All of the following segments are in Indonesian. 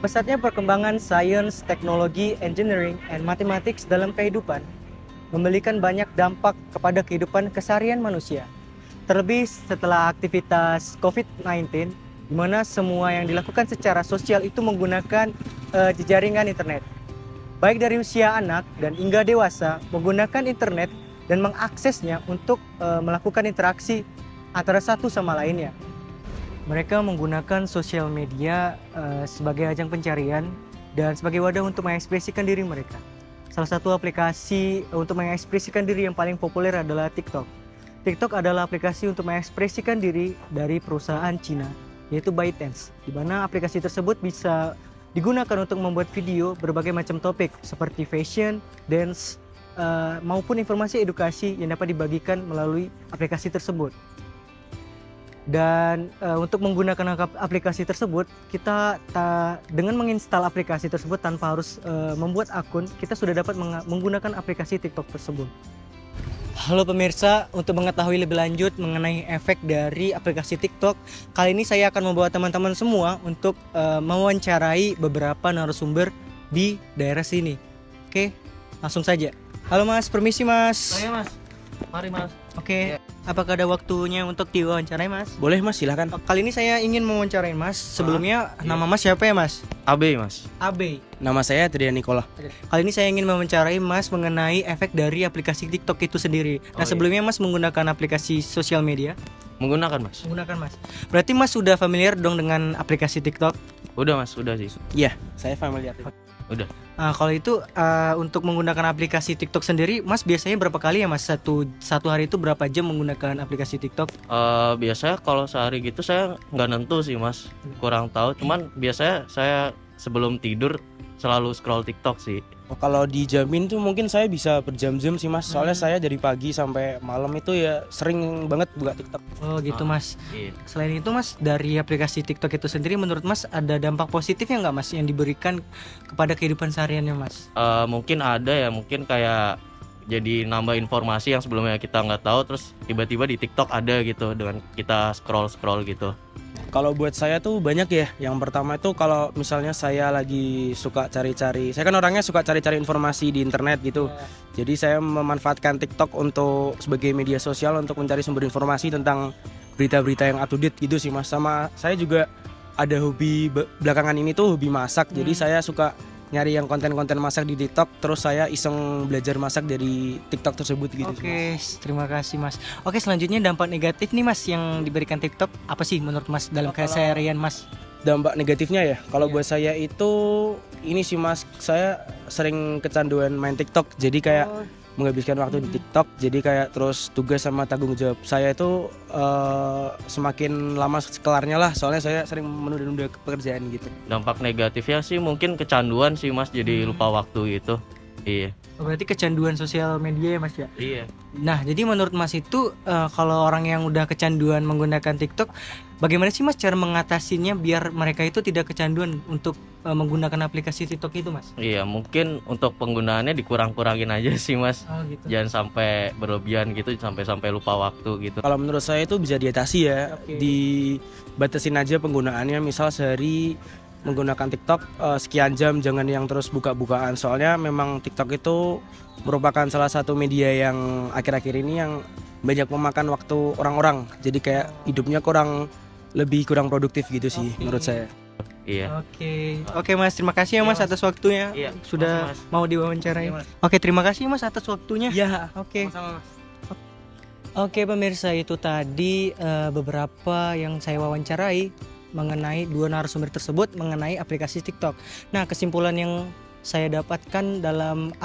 Pesatnya perkembangan sains, teknologi, engineering, and mathematics dalam kehidupan memberikan banyak dampak kepada kehidupan keseharian manusia. Terlebih setelah aktivitas COVID-19, di mana semua yang dilakukan secara sosial itu menggunakan jejaringan internet. Baik dari usia anak dan hingga dewasa menggunakan internet dan mengaksesnya untuk melakukan interaksi antara satu sama lainnya. Mereka menggunakan sosial media sebagai ajang pencarian dan sebagai wadah untuk mengekspresikan diri mereka. Salah satu aplikasi untuk mengekspresikan diri yang paling populer adalah TikTok. TikTok adalah aplikasi untuk mengekspresikan diri dari perusahaan Cina, yaitu ByteDance, di mana aplikasi tersebut bisa digunakan untuk membuat video berbagai macam topik seperti fashion, dance, maupun informasi edukasi yang dapat dibagikan melalui aplikasi tersebut. Dan untuk menggunakan aplikasi tersebut, kita dengan menginstal aplikasi tersebut tanpa harus membuat akun, kita sudah dapat menggunakan aplikasi TikTok tersebut. Halo pemirsa, untuk mengetahui lebih lanjut mengenai efek dari aplikasi TikTok, kali ini saya akan membawa teman-teman semua untuk mewawancarai beberapa narasumber di daerah sini. Oke, langsung saja. Halo Mas, permisi Mas. Oke Mas, mari Mas. Oke, apakah ada waktunya untuk diwawancarai Mas? Boleh Mas, silakan. Kali ini saya ingin mewawancarai Mas. Sebelumnya nama Mas siapa ya Mas? AB Mas. AB. Nama saya Trian Nikola. Kali ini saya ingin mewawancarai Mas mengenai efek dari aplikasi TikTok itu sendiri. Nah, sebelumnya Mas menggunakan aplikasi sosial media? Menggunakan Mas. Menggunakan Mas. Berarti Mas sudah familiar dong dengan aplikasi TikTok? Udah Mas, udah sih. Iya, saya familiar. Udah. Nah, kalau itu untuk menggunakan aplikasi TikTok sendiri, Mas biasanya berapa kali ya Mas? Satu hari itu berapa jam menggunakan aplikasi TikTok? Biasanya kalau sehari gitu saya nggak nentu sih Mas. Kurang tahu. Cuman biasanya saya sebelum tidur selalu scroll TikTok sih. Kalau dijamin tuh mungkin saya bisa berjam-jam sih Mas. Soalnya saya dari pagi sampai malam itu ya sering banget buka TikTok. Oh gitu Mas. Iya. Selain itu Mas, dari aplikasi TikTok itu sendiri menurut Mas ada dampak positifnya nggak Mas yang diberikan kepada kehidupan sehariannya Mas? Mungkin ada ya, mungkin kayak jadi nambah informasi yang sebelumnya kita nggak tahu, terus tiba-tiba di TikTok ada gitu dengan kita scroll gitu. Kalau buat saya tuh banyak ya. Yang pertama itu kalau misalnya saya lagi suka cari-cari, saya kan orangnya suka cari-cari informasi di internet gitu. Jadi saya memanfaatkan TikTok untuk sebagai media sosial untuk mencari sumber informasi tentang berita-berita yang up to date gitu sih Mas. Sama saya juga ada hobi belakangan ini tuh hobi masak. Jadi saya suka nyari yang konten-konten masak di TikTok, terus saya iseng belajar masak dari TikTok tersebut gitu sih, Oke, Mas. terima kasih Mas. Oke, selanjutnya dampak negatif nih Mas yang diberikan TikTok apa sih menurut Mas dalam keseharian Mas? Dampak negatifnya ya, kalau Iya. buat saya itu ini sih Mas, saya sering kecanduan main TikTok. Jadi kayak menghabiskan waktu di TikTok, jadi kayak terus tugas sama tanggung jawab saya itu semakin lama kelarnya lah, soalnya saya sering menunda-nunda pekerjaan gitu. Dampak negatifnya sih mungkin kecanduan sih Mas, jadi lupa waktu gitu. Iya. Berarti kecanduan sosial media ya Mas ya? Iya. Nah, jadi menurut Mas itu kalau orang yang udah kecanduan menggunakan TikTok, bagaimana sih Mas cara mengatasinya biar mereka itu tidak kecanduan untuk menggunakan aplikasi TikTok itu Mas? Iya, mungkin untuk penggunaannya dikurang-kurangin aja sih Mas. Oh gitu. Jangan sampai berlebihan gitu, sampai lupa waktu gitu. Kalau menurut saya itu bisa diatasi ya, Oke. dibatasin aja penggunaannya, misal sehari menggunakan TikTok sekian jam, jangan yang terus buka-bukaan. Soalnya memang TikTok itu merupakan salah satu media yang akhir-akhir ini yang banyak memakan waktu orang-orang. Jadi kayak hidupnya kurang produktif gitu sih menurut saya. Iya. Oke Mas, terima kasih ya Mas atas waktunya. Iya, Sudah makasih, Mas. mau diwawancarai. Iya, Mas. Oke, terima kasih Mas atas waktunya. Iya, Oke. sama-sama, Mas. Oke pemirsa, itu tadi beberapa yang saya wawancarai mengenai dua narasumber tersebut mengenai aplikasi TikTok. Nah, kesimpulan yang saya dapatkan dalam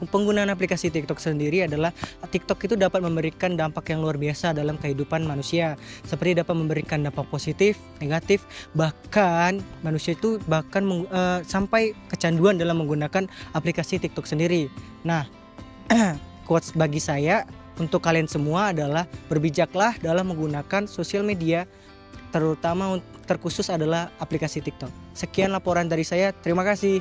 penggunaan aplikasi TikTok sendiri adalah TikTok itu dapat memberikan dampak yang luar biasa dalam kehidupan manusia. Seperti dapat memberikan dampak positif, negatif, bahkan manusia itu sampai kecanduan dalam menggunakan aplikasi TikTok sendiri. Nah, quotes bagi saya untuk kalian semua adalah berbijaklah dalam menggunakan sosial media, terutama terkhusus adalah aplikasi TikTok. Sekian laporan dari saya, terima kasih.